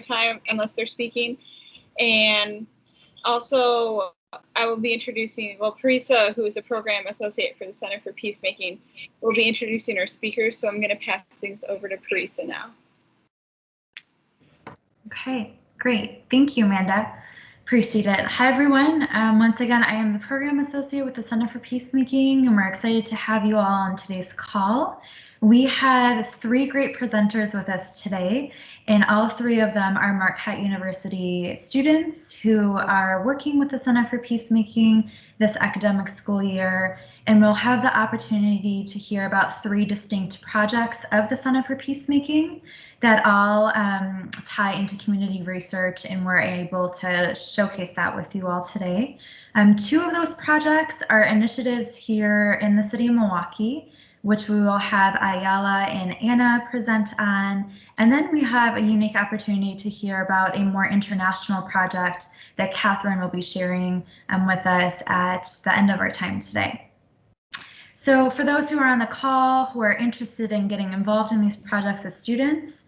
time unless they're speaking. And also, I will be introducing, Parisa, who is a program associate for the Center for Peacemaking, will be introducing our speakers. So I'm going to pass things over to Parisa now. Okay, great. Thank you, Amanda. Appreciate it. Hi, everyone. Once again, I am the program associate with the Center for Peacemaking, and we're excited to have you all on today's call. We have 3 great presenters with us today, and all 3 of them are Marquette University students who are working with the Center for Peacemaking this academic school year, and we'll have the opportunity to hear about 3 distinct projects of the Center for Peacemaking that all tie into community research, and we're able to showcase that with you all today. 2 of those projects are initiatives here in the city of Milwaukee, which we will have Ayala and Anna present on. And then we have a unique opportunity to hear about a more international project that Catherine will be sharing with us at the end of our time today. So for those who are on the call who are interested in getting involved in these projects as students,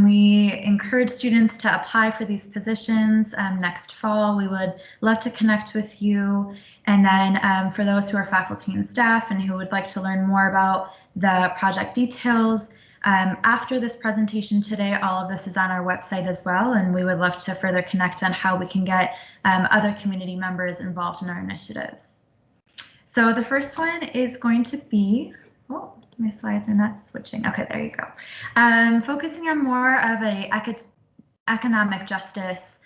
we encourage students to apply for these positions next fall. We would love to connect with you. And then for those who are faculty and staff and who would like to learn more about the project details, after this presentation today, all of this is on our website as well, and we would love to further connect on how we can get other community members involved in our initiatives. So the first one is going to be, oh, my slides are not switching. Okay, there you go. Focusing on more of a economic justice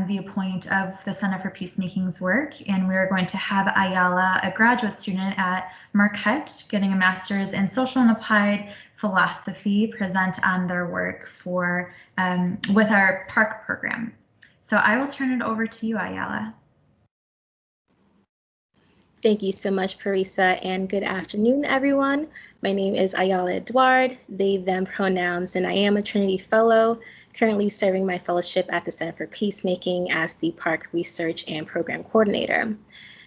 viewpoint of the Center for Peacemaking's work, and we're going to have Ayala, a graduate student at Marquette, getting a master's in social and applied philosophy, present on their work for with our PARC program. So I will turn it over to you, Ayala. Thank you so much, Parisa, and good afternoon, everyone. My name is Ayala Edouard, they, them pronouns, and I am a Trinity Fellow, currently serving my fellowship at the Center for Peacemaking as the PARC Research and Program Coordinator.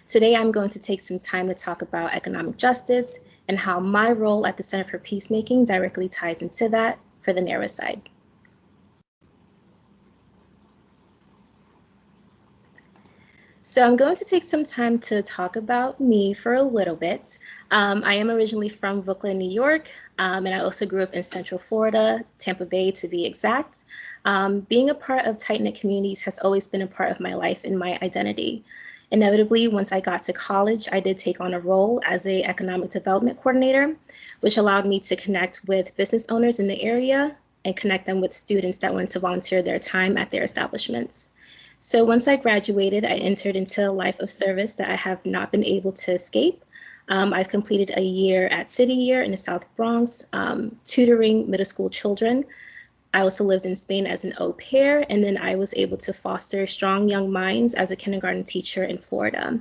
Today, I'm going to take some time to talk about economic justice and how my role at the Center for Peacemaking directly ties into that for the Nearbyside. So I'm going to take some time to talk about me for a little bit. I am originally from Brooklyn, New York, and I also grew up in Central Florida, Tampa Bay to be exact. Being a part of tight-knit communities has always been a part of my life and my identity. Inevitably, once I got to college, I did take on a role as an economic development coordinator, which allowed me to connect with business owners in the area and connect them with students that wanted to volunteer their time at their establishments. So once I graduated, I entered into a life of service that I have not been able to escape. I've completed a year at City Year in the South Bronx, tutoring middle school children. I also lived in Spain as an au pair, and then I was able to foster strong young minds as a kindergarten teacher in Florida.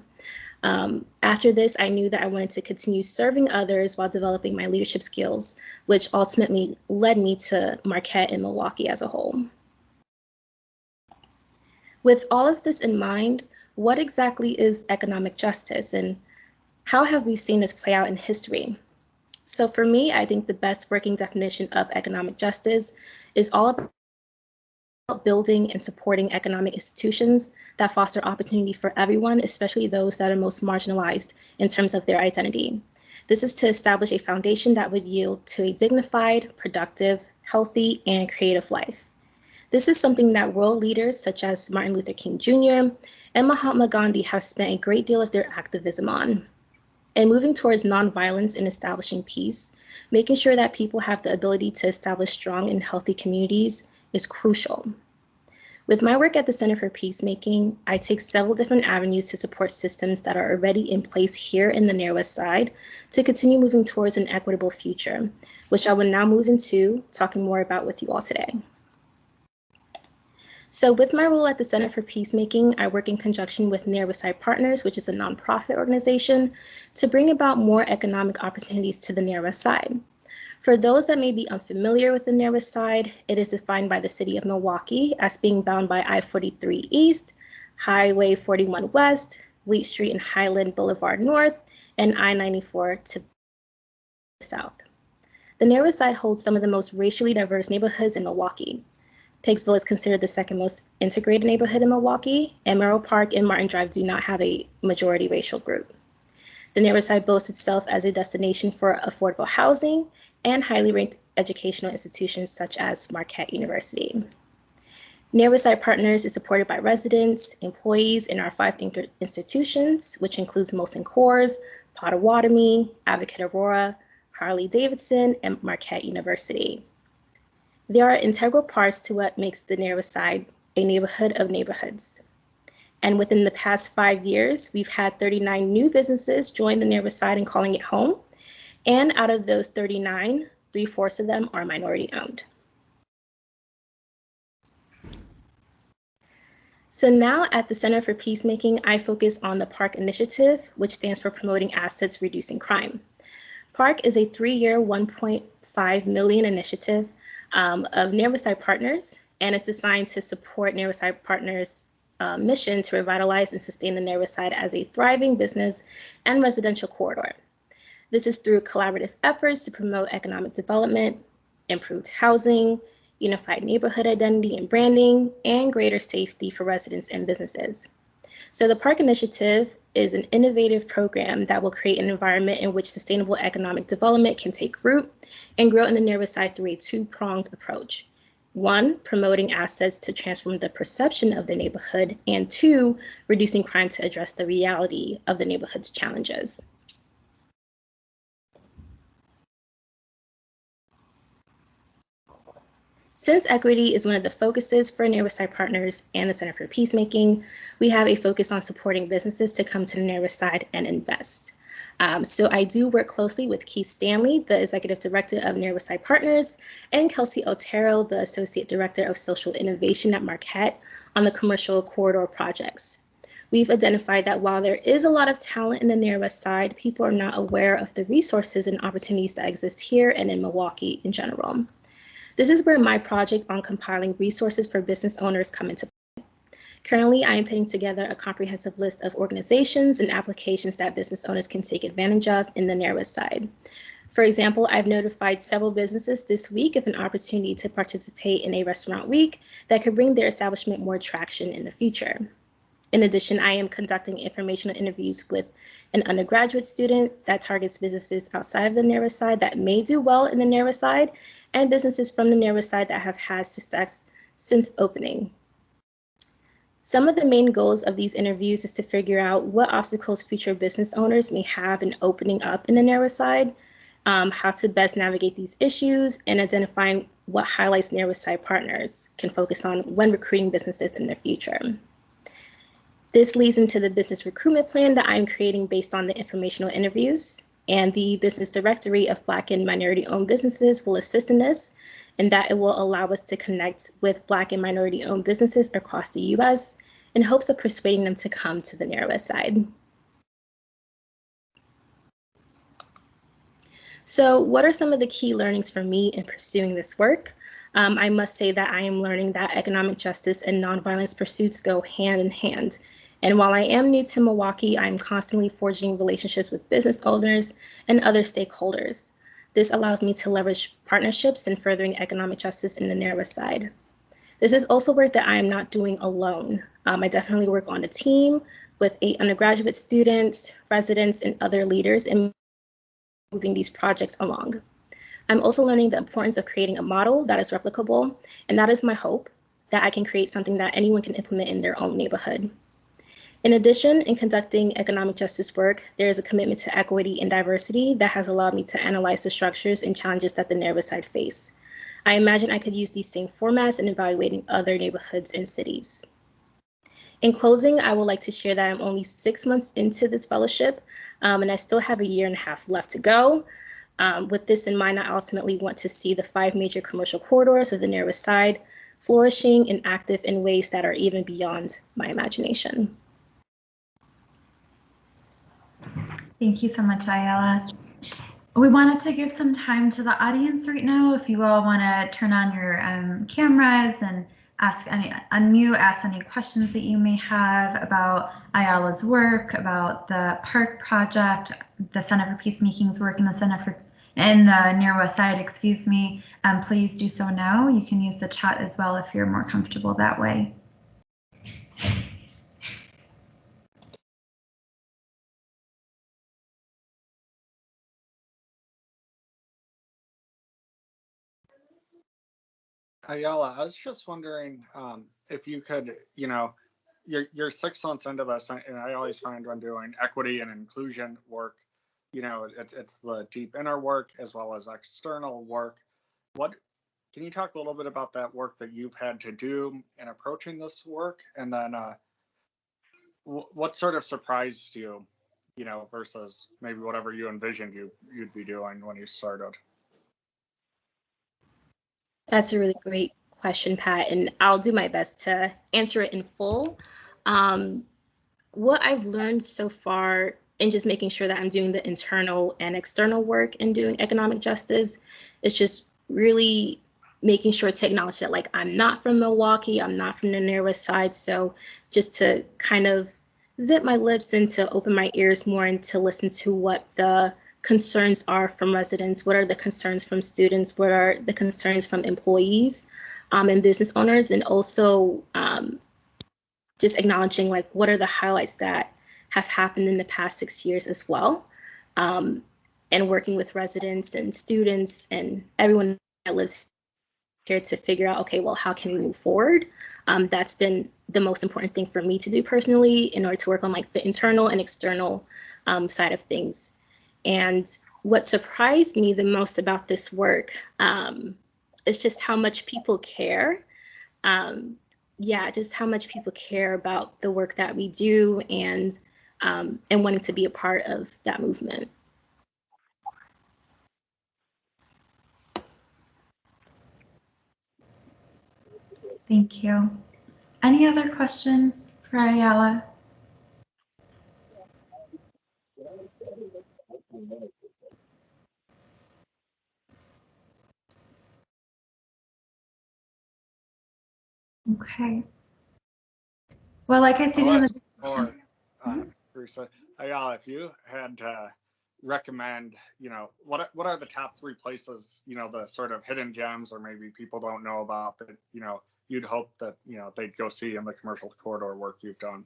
After this, I knew that I wanted to continue serving others while developing my leadership skills, which ultimately led me to Marquette and Milwaukee as a whole. With all of this in mind, what exactly is economic justice and how have we seen this play out in history? So for me, I think the best working definition of economic justice is all about building and supporting economic institutions that foster opportunity for everyone, especially those that are most marginalized in terms of their identity. This is to establish a foundation that would yield to a dignified, productive, healthy, and creative life. This is something that world leaders such as Martin Luther King Jr. and Mahatma Gandhi have spent a great deal of their activism on. And moving towards nonviolence and establishing peace, making sure that people have the ability to establish strong and healthy communities is crucial. With my work at the Center for Peacemaking, I take several different avenues to support systems that are already in place here in the Nearbyside to continue moving towards an equitable future, which I will now move into talking more about with you all today. So with my role at the Center for Peacemaking, I work in conjunction with Nearbyside Partners, which is a nonprofit organization, to bring about more economic opportunities to the Nearbyside. For those that may be unfamiliar with the Nearbyside, it is defined by the city of Milwaukee as being bound by I-43 East, Highway 41 West, Fleet Street and Highland Boulevard North, and I-94 to the south. The Nearbyside holds some of the most racially diverse neighborhoods in Milwaukee. Pikesville is considered the second most integrated neighborhood in Milwaukee, and Merrill Park and Martin Drive do not have a majority racial group. The Nearbyside boasts itself as a destination for affordable housing and highly ranked educational institutions such as Marquette University. Nearbyside Partners is supported by residents, employees in our 5 anchored institutions, which includes Molson Coors, Potawatomi, Advocate Aurora, Harley-Davidson, and Marquette University. They are integral parts to what makes the Nearbyside a neighborhood of neighborhoods. And within the past 5 years, we've had 39 new businesses join the Nearbyside and calling it home. And out of those 39, 3/4 of them are minority owned. So now at the Center for Peacemaking, I focus on the PARC initiative, which stands for Promoting Assets, Reducing Crime. PARC is a 3-year, $1.5 million initiative of Nearbyside Partners, and it's designed to support Nearbyside Partners' mission to revitalize and sustain the Nearbyside as a thriving business and residential corridor. This is through collaborative efforts to promote economic development, improved housing, unified neighborhood identity and branding, and greater safety for residents and businesses. So the PARC initiative is an innovative program that will create an environment in which sustainable economic development can take root and grow in the Nearbyside through a 2-pronged approach. 1, promoting assets to transform the perception of the neighborhood, and 2, reducing crime to address the reality of the neighborhood's challenges. Since equity is one of the focuses for Nearbyside Partners and the Center for Peacemaking, we have a focus on supporting businesses to come to the Nearbyside and invest. So I do work closely with Keith Stanley, the Executive Director of Nearbyside Partners, and Kelsey Otero, the Associate Director of Social Innovation at Marquette, on the commercial corridor projects. We've identified that while there is a lot of talent in the Nearbyside, people are not aware of the resources and opportunities that exist here and in Milwaukee in general. This is where my project on compiling resources for business owners come into play. Currently, I am putting together a comprehensive list of organizations and applications that business owners can take advantage of in the Nearbyside. For example, I've notified several businesses this week of an opportunity to participate in a restaurant week that could bring their establishment more traction in the future. In addition, I am conducting informational interviews with an undergraduate student that targets businesses outside of the Nearbyside that may do well in the Nearbyside, and businesses from the Nearbyside that have had success since opening. Some of the main goals of these interviews is to figure out what obstacles future business owners may have in opening up in the Nearbyside, how to best navigate these issues, and identifying what highlights Nearbyside Partners can focus on when recruiting businesses in the future. This leads into the business recruitment plan that I'm creating based on the informational interviews, and the business directory of Black and minority-owned businesses will assist in this, and that it will allow us to connect with Black and minority-owned businesses across the U.S. in hopes of persuading them to come to the Nearbyside. So what are some of the key learnings for me in pursuing this work? I must say that I am learning that economic justice and nonviolence pursuits go hand in hand. And while I am new to Milwaukee, I'm constantly forging relationships with business owners and other stakeholders. This allows me to leverage partnerships in furthering economic justice in the Nearbyside. This is also work that I am not doing alone. I definitely work on a team with 8 undergraduate students, residents, and other leaders in moving these projects along. I'm also learning the importance of creating a model that is replicable, and that is my hope, that I can create something that anyone can implement in their own neighborhood. In addition, in conducting economic justice work, there is a commitment to equity and diversity that has allowed me to analyze the structures and challenges that the Nearbyside face. I imagine I could use these same formats in evaluating other neighborhoods and cities. In closing, I would like to share that I'm only 6 months into this fellowship, and I still have a 1.5 years left to go. With this in mind, I ultimately want to see the 5 major commercial corridors of the Nearbyside flourishing and active in ways that are even beyond my imagination. Thank you so much, Ayala. We wanted to give some time to the audience right now. If you all want to turn on your cameras and ask any questions that you may have about Ayala's work, about the PARC project, the Center for Peacemaking's work, and the Center for in the Nearbyside, excuse me, please do so now. You can use the chat as well if you're more comfortable that way. Ayala, I was just wondering if you could, you're 6 months into this, and I always find when doing equity and inclusion work, it's the deep inner work as well as external work. Can you talk a little bit about that work that you've had to do in approaching this work, and then what sort of surprised you, versus maybe whatever you envisioned you'd be doing when you started? That's a really great question, Pat, and I'll do my best to answer it in full. What I've learned so far in just making sure that I'm doing the internal and external work in doing economic justice is just really making sure to acknowledge that, like, I'm not from Milwaukee, I'm not from the Nearbyside, so just to kind of zip my lips and to open my ears more and to listen to what the concerns are from residents, what are the concerns from students, what are the concerns from employees and business owners, and also just acknowledging, like, what are the highlights that have happened in the past 6 years as well, and working with residents and students and everyone that lives here to figure out, okay, well, how can we move forward? That's been the most important thing for me to do personally in order to work on, like, the internal and external side of things. And what surprised me the most about this work is just how much people care. Just how much people care about the work that we do and wanting to be a part of that movement. Thank you. Any other questions for Ayala? Okay. Well, like I said, Teresa, Ayala, if you had to recommend, what are the top 3 places, the sort of hidden gems or maybe people don't know about that, you'd hope that, they'd go see in the commercial corridor work you've done?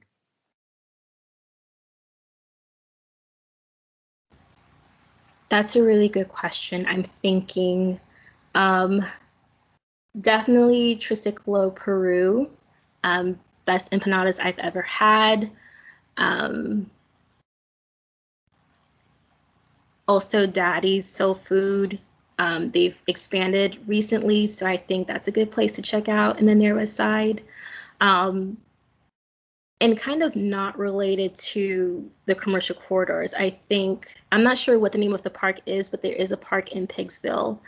That's a really good question. I'm thinking definitely Triciclo, Peru. Best empanadas I've ever had. Also Daddy's Soul Food. They've expanded recently, so I think that's a good place to check out in the Nearbyside. And kind of not related to the commercial corridors, I'm not sure what the name of the park is, but there is a park in Pigsville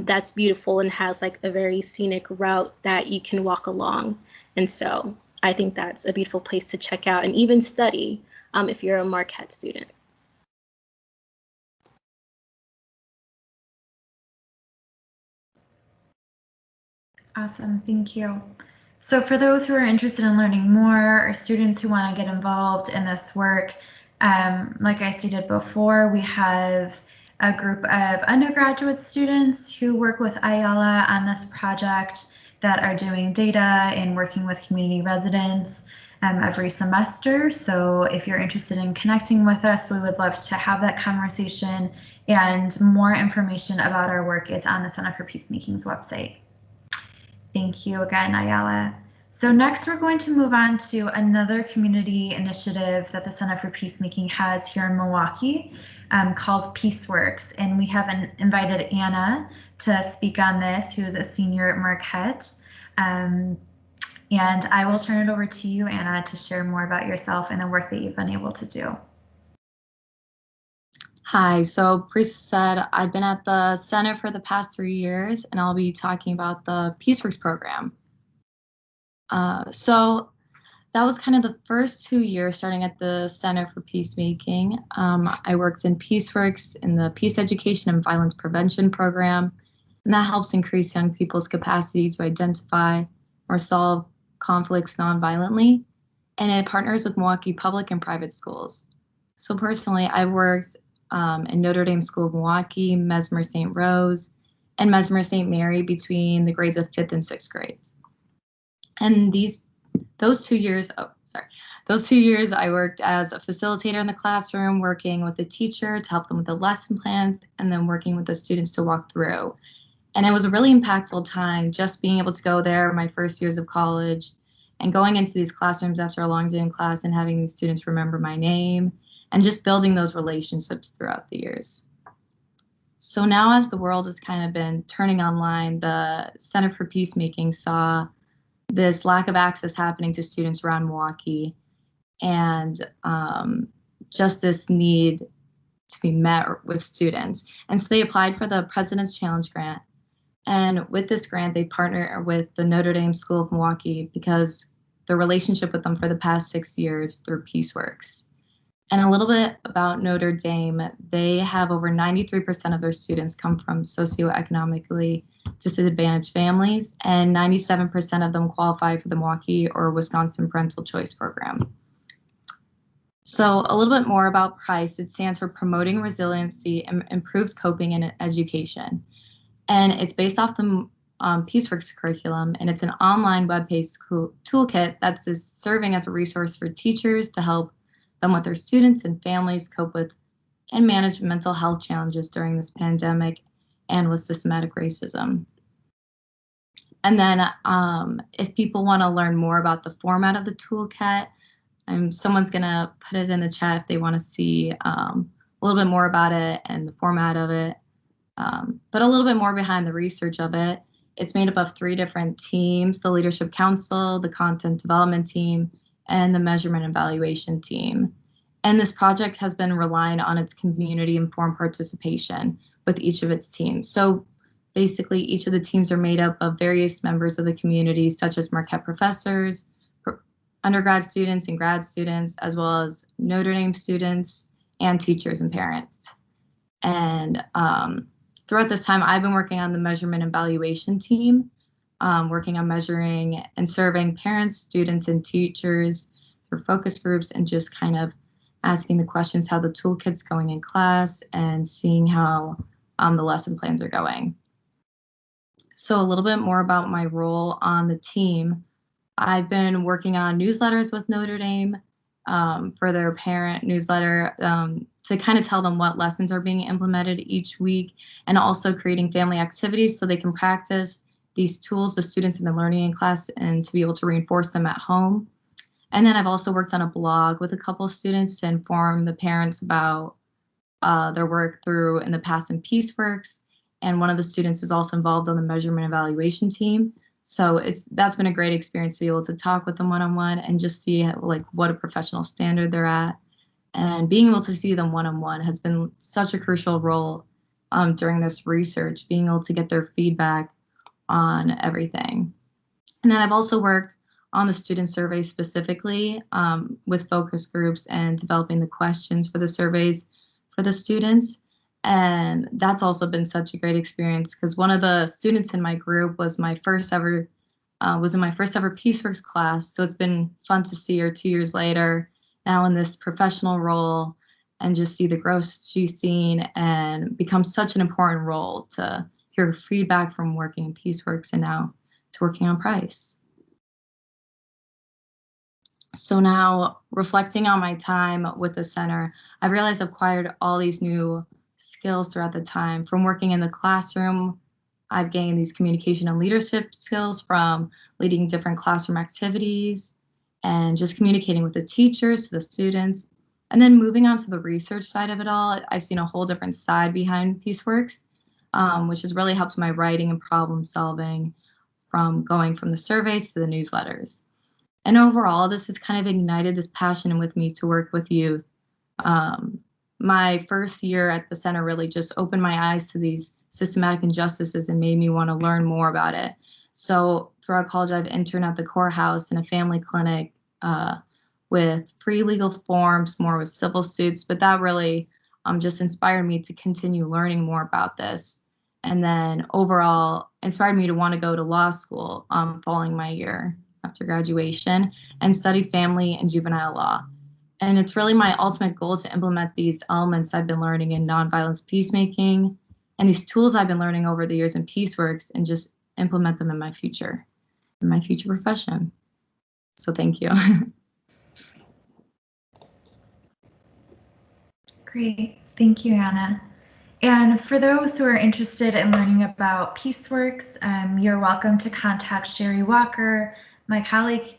that's beautiful and has, like, a very scenic route that you can walk along. And so I think that's a beautiful place to check out and even study if you're a Marquette student. Awesome, thank you. So for those who are interested in learning more or students who want to get involved in this work, like I stated before, we have a group of undergraduate students who work with Ayala on this project that are doing data and working with community residents every semester. So if you're interested in connecting with us, we would love to have that conversation, and more information about our work is on the Center for Peacemaking's website. Thank you again, Ayala. So next we're going to move on to another community initiative that the Center for Peacemaking has here in Milwaukee called PeaceWorks. And we have invited Anna to speak on this, who is a senior at Marquette. And I will turn it over to you, Anna, to share more about yourself and the work that you've been able to do. Hi, so Prisa said I've been at the center for the past 3 years, and I'll be talking about the PeaceWorks program. So that was kind of the first 2 years starting at the Center for Peacemaking. I worked in PeaceWorks in the Peace Education and Violence Prevention program, and that helps increase young people's capacity to identify or solve conflicts nonviolently, and it partners with Milwaukee public and private schools. So personally, I worked in Notre Dame School of Milwaukee, Mesmer St. Rose, and Mesmer St. Mary between the grades of 5th and 6th grades. And those 2 years I worked as a facilitator in the classroom, working with the teacher to help them with the lesson plans, and then working with the students to walk through. And it was a really impactful time, just being able to go there my first years of college and going into these classrooms after a long day in class and having these students remember my name and just building those relationships throughout the years. So now, as the world has kind of been turning online, the Center for Peacemaking saw this lack of access happening to students around Milwaukee, and just this need to be met with students. And so they applied for the President's Challenge Grant. And with this grant, they partner with the Notre Dame School of Milwaukee because the relationship with them for the past 6 years through PeaceWorks. And a little bit about Notre Dame, they have over 93% of their students come from socioeconomically disadvantaged families, and 97% of them qualify for the Milwaukee or Wisconsin Parental Choice Program. So a little bit more about PRICE. It stands for Promoting Resiliency and Improved Coping in Education. And it's based off the PeaceWorks curriculum, and it's an online web-based toolkit that's serving as a resource for teachers to help them with their students and families cope with and manage mental health challenges during this pandemic and with systematic racism. And then if people want to learn more about the format of the toolkit, someone's going to put it in the chat if they want to see a little bit more about it and the format of it. But a little bit more behind the research of it. It's made up of 3 different teams: the Leadership Council, the Content Development Team, and the Measurement Evaluation Team. And this project has been relying on its community-informed participation with each of its teams. So basically, each of the teams are made up of various members of the community, such as Marquette professors, undergrad students and grad students, as well as Notre Dame students and teachers and parents. And throughout this time, I've been working on the Measurement Evaluation Team, working on measuring and surveying parents, students, and teachers through focus groups, and just kind of asking the questions how the toolkit's going in class and seeing how the lesson plans are going. So a little bit more about my role on the team. I've been working on newsletters with Notre Dame for their parent newsletter to kind of tell them what lessons are being implemented each week, and also creating family activities so they can practice these tools the students have been learning in class and to be able to reinforce them at home. And then I've also worked on a blog with a couple of students to inform the parents about their work through in the past in PeaceWorks. And one of the students is also involved on the Measurement Evaluation Team. So that's been a great experience to be able to talk with them one-on-one and just see like what a professional standard they're at. And being able to see them one-on-one has been such a crucial role during this research, being able to get their feedback on everything. And then I've also worked on the student survey specifically with focus groups and developing the questions for the surveys for the students. And that's also been such a great experience because one of the students in my group was in my first ever PeaceWorks class. So it's been fun to see her 2 years later, now in this professional role, and just see the growth she's seen and become such an important role to hear feedback from working in PeaceWorks and now to working on PRICE. So now, reflecting on my time with the center, I've realized I've acquired all these new skills throughout the time. From working in the classroom, I've gained these communication and leadership skills from leading different classroom activities and just communicating with the teachers to the students. And then moving on to the research side of it all, I've seen a whole different side behind PeaceWorks, which has really helped my writing and problem solving from going from the surveys to the newsletters. And overall, this has kind of ignited this passion with me to work with youth. My first year at the center really just opened my eyes to these systematic injustices and made me want to learn more about it. So throughout college, I've interned at the courthouse in a family clinic with free legal forms, more with civil suits, but that really just inspired me to continue learning more about this. And then overall inspired me to want to go to law school following my year after graduation and study family and juvenile law. And it's really my ultimate goal to implement these elements I've been learning in nonviolence peacemaking and these tools I've been learning over the years in PeaceWorks and just implement them in my future profession. So thank you. Great. Thank you, Anna. And for those who are interested in learning about PeaceWorks, you're welcome to contact Sherry Walker, my colleague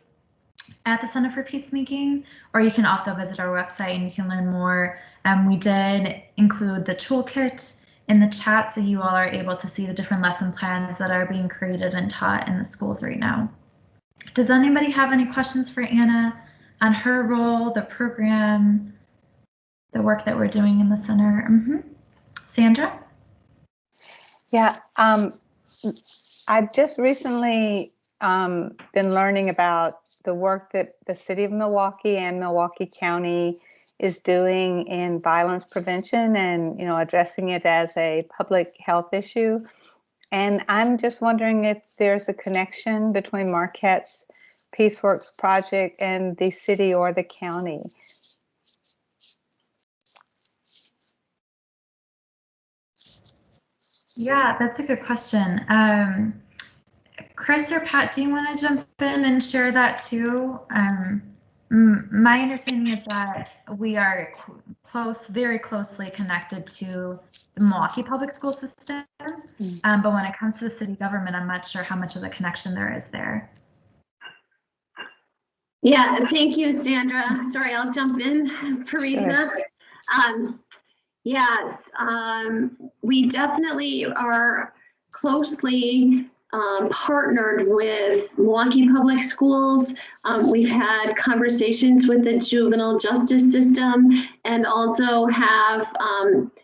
at the Center for Peacemaking, or you can also visit our website and you can learn more. We did include the toolkit in the chat so you all are able to see the different lesson plans that are being created and taught in the schools right now. Does anybody have any questions for Anna on her role, the program, the work that we're doing in the center? Sandra? Yeah, I've just recently been learning about the work that the city of Milwaukee and Milwaukee County is doing in violence prevention and, addressing it as a public health issue. And I'm just wondering if there's a connection between Marquette's PeaceWorks project and the city or the county. Yeah, that's a good question. Chris or Pat, do you want to jump in and share that too? My understanding is that we are very closely connected to the Milwaukee public school system. But when it comes to the city government, I'm not sure how much of a connection there is there. Yeah, thank you, Sandra. Sorry, I'll jump in, Parisa. Yes, we definitely are closely partnered with Milwaukee Public Schools. We've had conversations with the juvenile justice system and also have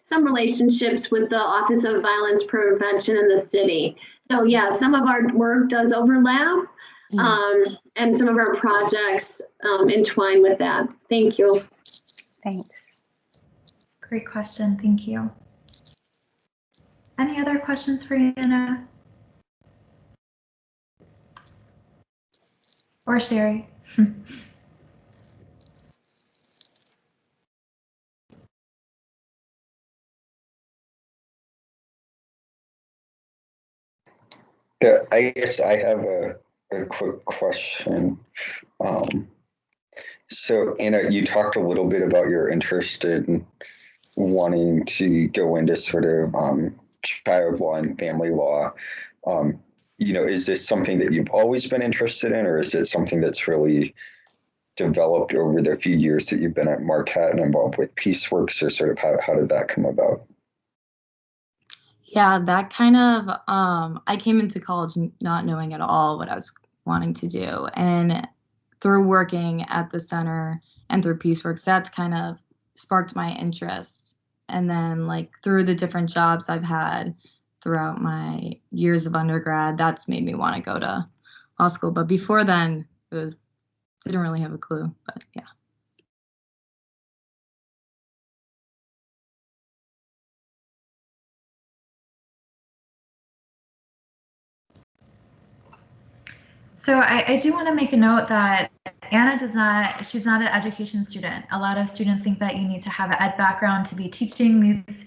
some relationships with the Office of Violence Prevention in the city. So yeah, some of our work does overlap and some of our projects entwine with that. Thank you. Thanks. Great question, thank you. Any other questions for Anna? Or Sherry? Yeah, I guess I have a quick question. So Anna, you talked a little bit about your interest in wanting to go into sort of child law and family law. Is this something that you've always been interested in, or is it something that's really developed over the few years that you've been at Marquette and involved with PeaceWorks, or sort of how did that come about? Yeah, that kind of, I came into college not knowing at all what I was wanting to do. And through working at the center and through PeaceWorks, that's kind of sparked my interest. And then through the different jobs I've had throughout my years of undergrad, that's made me want to go to law school. But before then, didn't really have a clue, but yeah. So I do want to make a note that Anna she's not an education student. A lot of students think that you need to have an ed background to be teaching these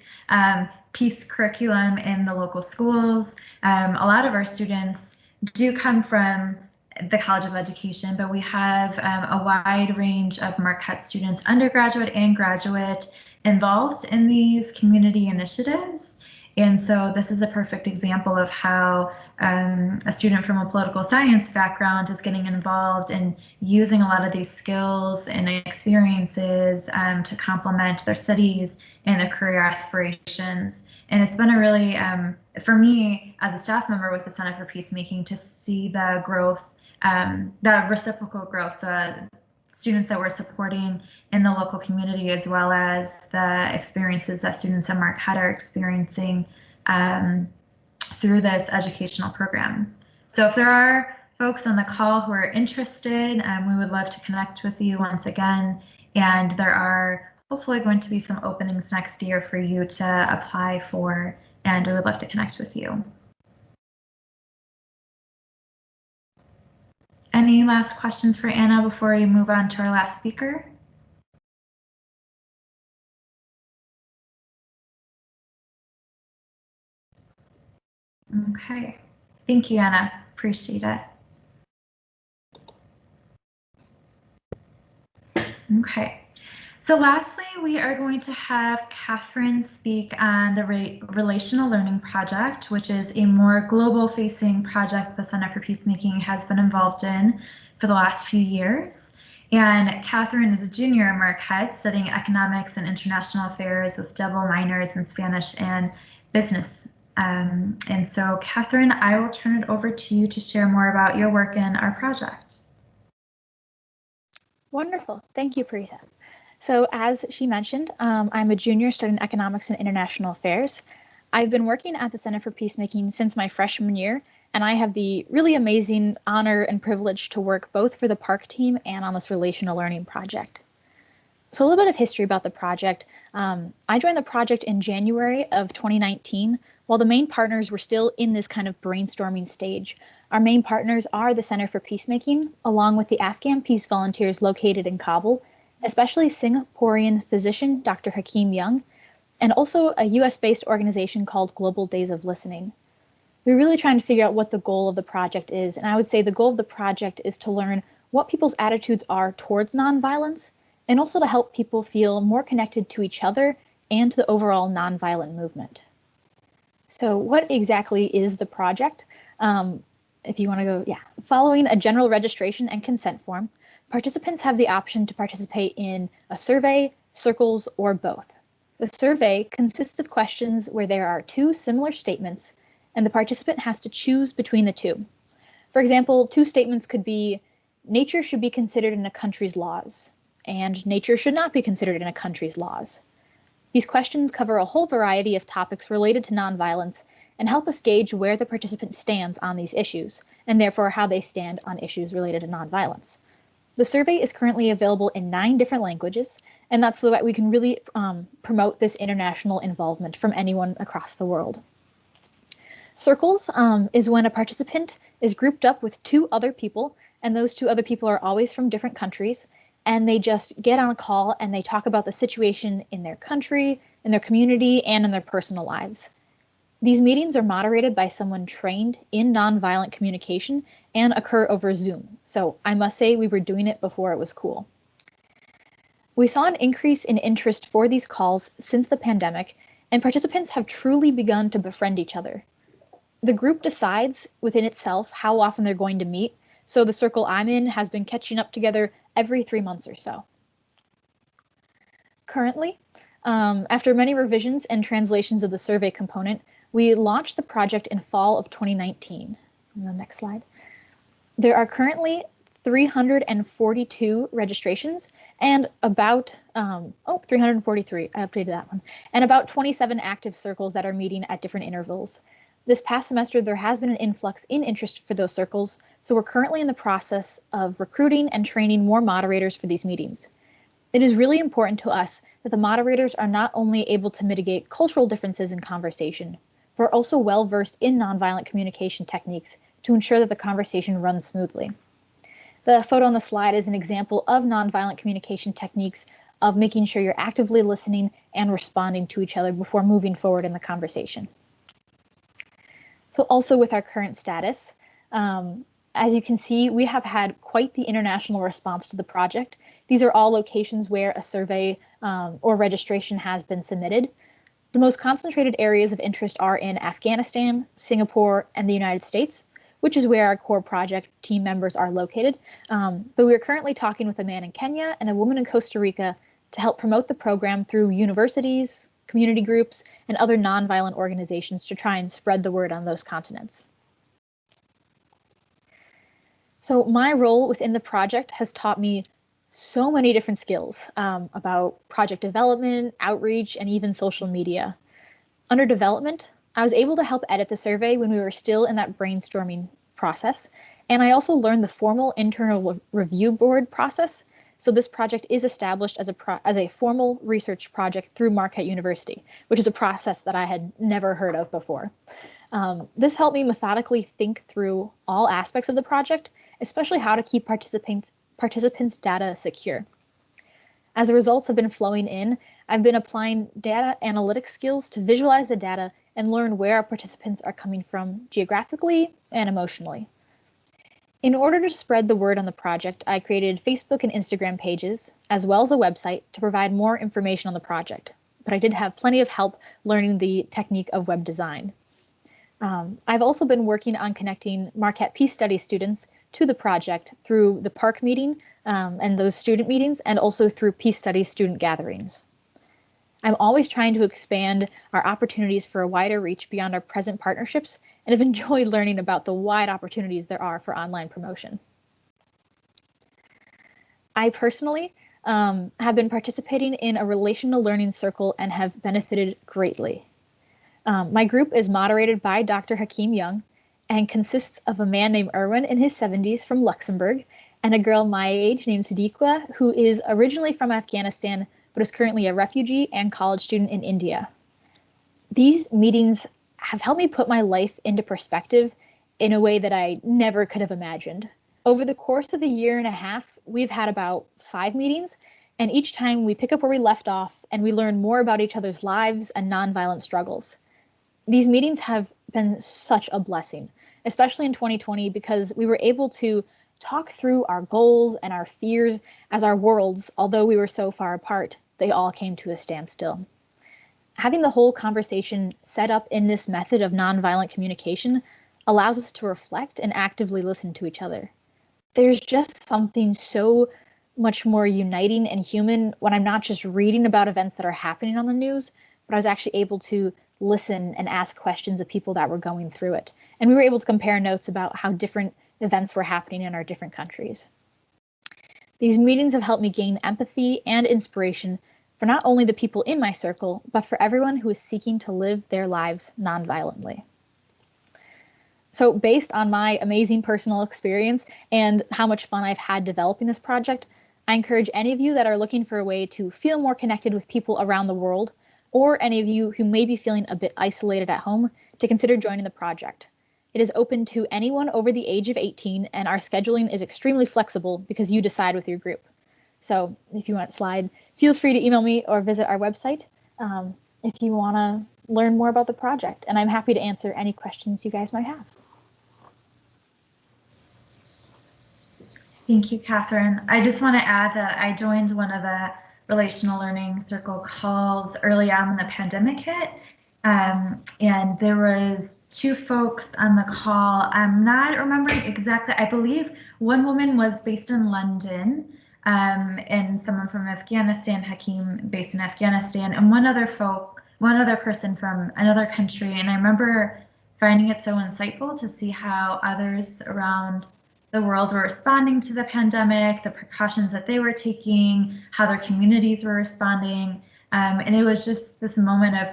peace curriculum in the local schools. A lot of our students do come from the College of Education, but we have a wide range of Marquette students, undergraduate and graduate, involved in these community initiatives. And so this is a perfect example of how a student from a political science background is getting involved and using a lot of these skills and experiences to complement their studies and their career aspirations. And it's been a really, for me as a staff member with the Center for Peacemaking, to see the growth, the reciprocal growth, the students that we're supporting in the local community, as well as the experiences that students at Marquette are experiencing through this educational program. So if there are folks on the call who are interested, we would love to connect with you once again. And there are hopefully going to be some openings next year for you to apply for, and we would love to connect with you. Any last questions for Anna before we move on to our last speaker? Okay. Thank you, Anna. Appreciate it. Okay. So lastly, we are going to have Catherine speak on the Relational Learning Project, which is a more global-facing project the Center for Peacemaking has been involved in for the last few years. And Catherine is a junior at Marquette studying economics and international affairs with double minors in Spanish and business. And so, Catherine, I will turn it over to you to share more about your work in our project. Wonderful. Thank you, Parisa. So as she mentioned, I'm a junior studying economics and international affairs. I've been working at the Center for Peacemaking since my freshman year, and I have the really amazing honor and privilege to work both for the PARC team and on this Relational Learning Project. So a little bit of history about the project. I joined the project in January of 2019, while the main partners were still in this kind of brainstorming stage. Our main partners are the Center for Peacemaking, along with the Afghan peace volunteers located in Kabul, especially Singaporean physician Dr. Hakeem Young, and also a US-based organization called Global Days of Listening. We're really trying to figure out what the goal of the project is, and I would say the goal of the project is to learn what people's attitudes are towards nonviolence, and also to help people feel more connected to each other and to the overall nonviolent movement. So what exactly is the project? If you want to go, following a general registration and consent form, participants have the option to participate in a survey, circles, or both. The survey consists of questions where there are two similar statements, and the participant has to choose between the two. For example, two statements could be, nature should be considered in a country's laws, and nature should not be considered in a country's laws. These questions cover a whole variety of topics related to nonviolence and help us gauge where the participant stands on these issues, and therefore how they stand on issues related to nonviolence. The survey is currently available in 9 different languages, and that's so that we can really promote this international involvement from anyone across the world. Circles is when a participant is grouped up with 2 other people, and those 2 other people are always from different countries, and they just get on a call and they talk about the situation in their country, in their community, and in their personal lives. These meetings are moderated by someone trained in nonviolent communication and occur over Zoom. So I must say we were doing it before it was cool. We saw an increase in interest for these calls since the pandemic, and participants have truly begun to befriend each other. The group decides within itself how often they're going to meet, so the circle I'm in has been catching up together every 3 months or so. Currently, after many revisions and translations of the survey component, we launched the project in fall of 2019. On the next slide. There are currently 342 registrations and about, 343, I updated that one, and about 27 active circles that are meeting at different intervals. This past semester, there has been an influx in interest for those circles, so we're currently in the process of recruiting and training more moderators for these meetings. It is really important to us that the moderators are not only able to mitigate cultural differences in conversation, but are also well-versed in nonviolent communication techniques to ensure that the conversation runs smoothly. The photo on the slide is an example of nonviolent communication techniques of making sure you're actively listening and responding to each other before moving forward in the conversation. So also with our current status, as you can see, we have had quite the international response to the project. These are all locations where a survey or registration has been submitted. The most concentrated areas of interest are in Afghanistan, Singapore, and the United States, which is where our core project team members are located. But we are currently talking with a man in Kenya and a woman in Costa Rica to help promote the program through universities, community groups, and other nonviolent organizations to try and spread the word on those continents. So my role within the project has taught me so many different skills about project development, outreach, and even social media. Under development, I was able to help edit the survey when we were still in that brainstorming process, and I also learned the formal internal review board process. So this project is established as a formal research project through Marquette University, which is a process that I had never heard of before. This helped me methodically think through all aspects of the project, especially how to keep participants' data secure. As the results have been flowing in, I've been applying data analytics skills to visualize the data and learn where our participants are coming from geographically and emotionally. In order to spread the word on the project, I created Facebook and Instagram pages, as well as a website to provide more information on the project. But I did have plenty of help learning the technique of web design. I've also been working on connecting Marquette Peace Studies students to the project through the PARC meeting and those student meetings, and also through Peace Studies student gatherings. I'm always trying to expand our opportunities for a wider reach beyond our present partnerships, and have enjoyed learning about the wide opportunities there are for online promotion. I personally have been participating in a relational learning circle and have benefited greatly. My group is moderated by Dr. Hakeem Young and consists of a man named Erwin in his 70s from Luxembourg and a girl my age named Sadiqa, who is originally from Afghanistan but is currently a refugee and college student in India. These meetings have helped me put my life into perspective in a way that I never could have imagined. Over the course of a year and a half, we've had about 5 meetings, and each time we pick up where we left off and we learn more about each other's lives and nonviolent struggles. These meetings have been such a blessing, especially in 2020, because we were able to talk through our goals and our fears as our worlds, although we were so far apart, they all came to a standstill. Having the whole conversation set up in this method of nonviolent communication allows us to reflect and actively listen to each other. There's just something so much more uniting and human when I'm not just reading about events that are happening on the news, but I was actually able to listen and ask questions of people that were going through it. And we were able to compare notes about how different events were happening in our different countries. These meetings have helped me gain empathy and inspiration for not only the people in my circle, but for everyone who is seeking to live their lives nonviolently. So based on my amazing personal experience and how much fun I've had developing this project, I encourage any of you that are looking for a way to feel more connected with people around the world, or any of you who may be feeling a bit isolated at home, to consider joining the project. It is open to anyone over the age of 18, and our scheduling is extremely flexible because you decide with your group. So if you want to slide, feel free to email me or visit our website if you want to learn more about the project, and I'm happy to answer any questions you guys might have. Thank you, Catherine. I just want to add that I joined one of the relational learning circle calls early on when the pandemic hit. And there was 2 folks on the call. I'm not remembering exactly. I believe one woman was based in London, and someone from Afghanistan, Hakeem, based in Afghanistan, and one other person from another country. And I remember finding it so insightful to see how others around the world were responding to the pandemic, the precautions that they were taking, how their communities were responding. And it was just this moment of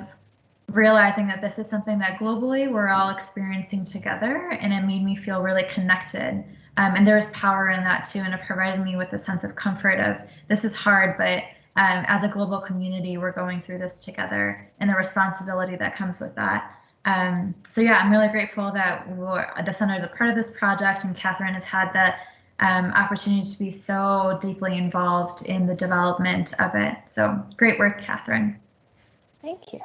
realizing that this is something that globally we're all experiencing together, and it made me feel really connected. And there was power in that too, and it provided me with a sense of comfort of this is hard, but as a global community, we're going through this together, and the responsibility that comes with that. So yeah, I'm really grateful that the center is a part of this project, and Catherine has had the opportunity to be so deeply involved in the development of it. So great work, Catherine. Thank you.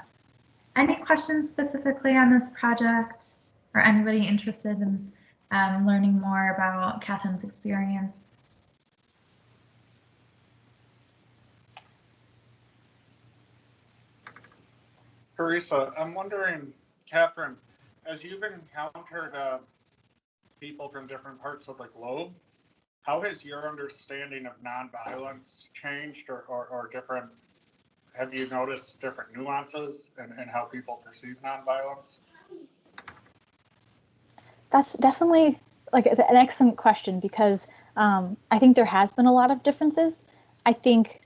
Any questions specifically on this project, or anybody interested in learning more about Catherine's experience? Teresa, I'm wondering, Catherine, as you've encountered people from different parts of the globe, how has your understanding of nonviolence changed, or different? Have you noticed different nuances in how people perceive nonviolence? That's definitely like an excellent question, because I think there has been a lot of differences. I think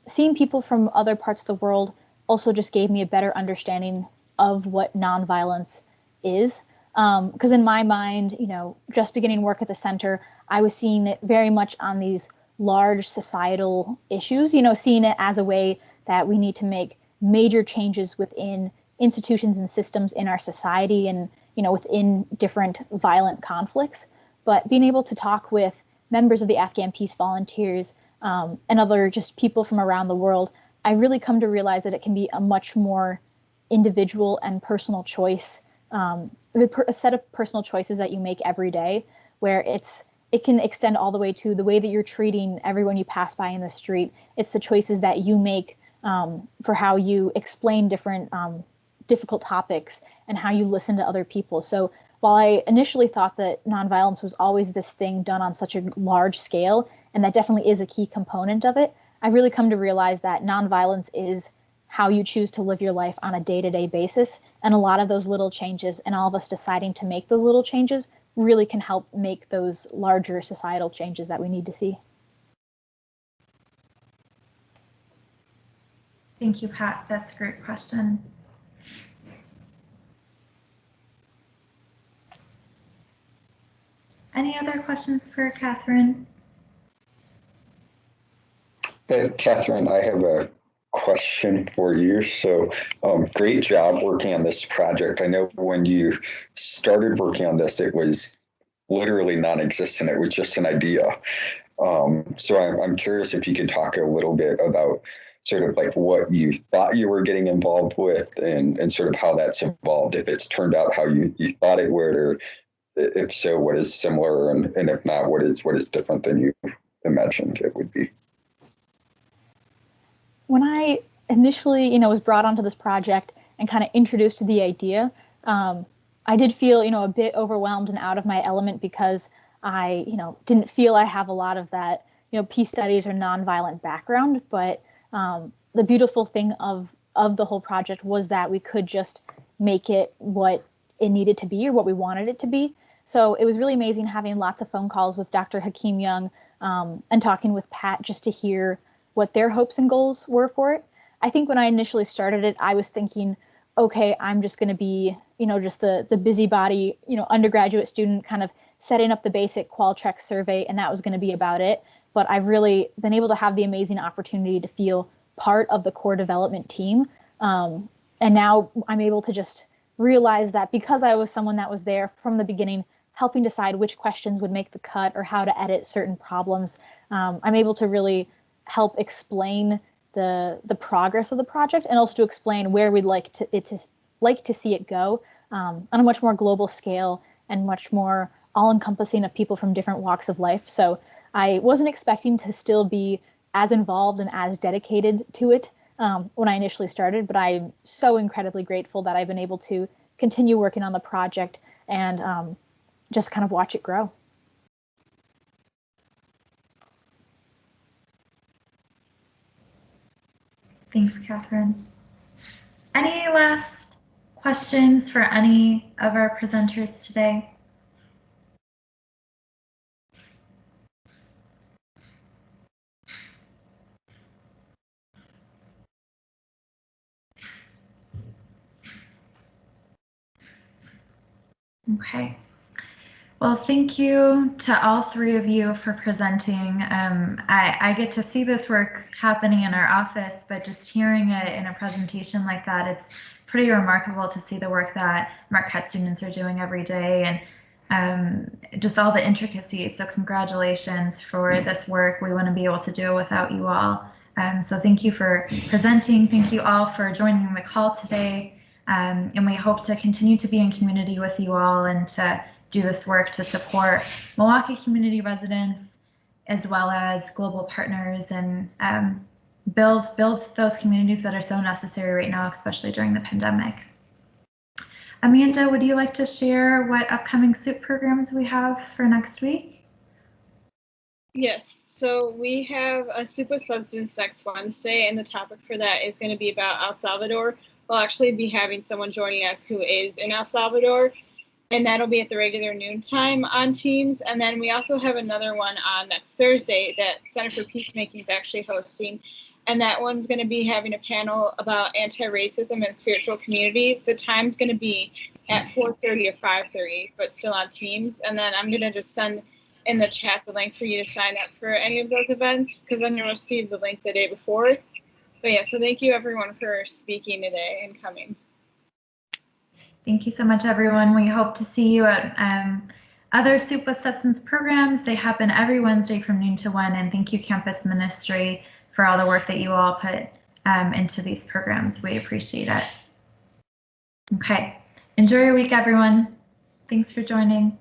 seeing people from other parts of the world also just gave me a better understanding of what nonviolence is. Because in my mind, just beginning work at the center, I was seeing it very much on these large societal issues, seeing it as a way that we need to make major changes within institutions and systems in our society and, within different violent conflicts. But being able to talk with members of the Afghan Peace Volunteers and other just people from around the world, I really come to realize that it can be a much more individual and personal choice, a set of personal choices that you make every day, where it can extend all the way to the way that you're treating everyone you pass by in the street. It's the choices that you make for how you explain different difficult topics and how you listen to other people. So while I initially thought that nonviolence was always this thing done on such a large scale, and that definitely is a key component of it, I've really come to realize that nonviolence is how you choose to live your life on a day-to-day basis. And a lot of those little changes and all of us deciding to make those little changes really can help make those larger societal changes that we need to see. Thank you, Pat. That's a great question. Any other questions for Catherine? Catherine, I have a question for you. So great job working on this project. I know when you started working on this, it was literally non-existent. It was just an idea. So I'm curious if you could talk a little bit about sort of like what you thought you were getting involved with and sort of how that's evolved, if it's turned out how you thought it would, or if so, what is similar, and if not, what is different than you imagined it would be? When I initially, was brought onto this project and kind of introduced to the idea, I did feel, a bit overwhelmed and out of my element because I, didn't feel I have a lot of that, peace studies or nonviolent background. But the beautiful thing of the whole project was that we could just make it what it needed to be or what we wanted it to be. So it was really amazing having lots of phone calls with Dr. Hakeem Young and talking with Pat just to hear what their hopes and goals were for it. I think when I initially started it, I was thinking, okay, I'm just going to be, just the busybody, undergraduate student kind of setting up the basic Qualtrics survey, and that was going to be about it. But I've really been able to have the amazing opportunity to feel part of the core development team. And now I'm able to just realize that because I was someone that was there from the beginning, helping decide which questions would make the cut or how to edit certain problems, I'm able to really help explain the progress of the project and also to explain where we'd like to see it go on a much more global scale and much more all-encompassing of people from different walks of life. So I wasn't expecting to still be as involved and as dedicated to it when I initially started, but I'm so incredibly grateful that I've been able to continue working on the project and just kind of watch it grow. Thanks, Catherine. Any last questions for any of our presenters today? Okay. Well, thank you to all three of you for presenting. I get to see this work happening in our office, but just hearing it in a presentation like that, it's pretty remarkable to see the work that Marquette students are doing every day and just all the intricacies. So congratulations for this work. We wouldn't be able to do it without you all. So thank you for presenting. Thank you all for joining the call today. And we hope to continue to be in community with you all and to do this work to support Milwaukee community residents as well as global partners and build those communities that are so necessary right now, especially during the pandemic. Amanda, would you like to share what upcoming SOUP programs we have for next week? Yes, so we have a SOUP with Substance next Wednesday, and the topic for that is going to be about El Salvador. We'll actually be having someone joining us who is in El Salvador, and that'll be at the regular noon time on Teams. And then we also have another one on next Thursday that Center for Peacemaking is actually hosting. And that one's going to be having a panel about anti-racism and spiritual communities. The time's going to be at 4:30 or 5:30, but still on Teams. And then I'm going to just send in the chat the link for you to sign up for any of those events, because then you'll receive the link the day before. But yeah, so thank you everyone for speaking today and coming. Thank you so much, everyone. We hope to see you at other SOUP with Substance programs. They happen every Wednesday from noon to 1. And thank you, Campus Ministry, for all the work that you all put into these programs. We appreciate it. Okay. Enjoy your week, everyone. Thanks for joining.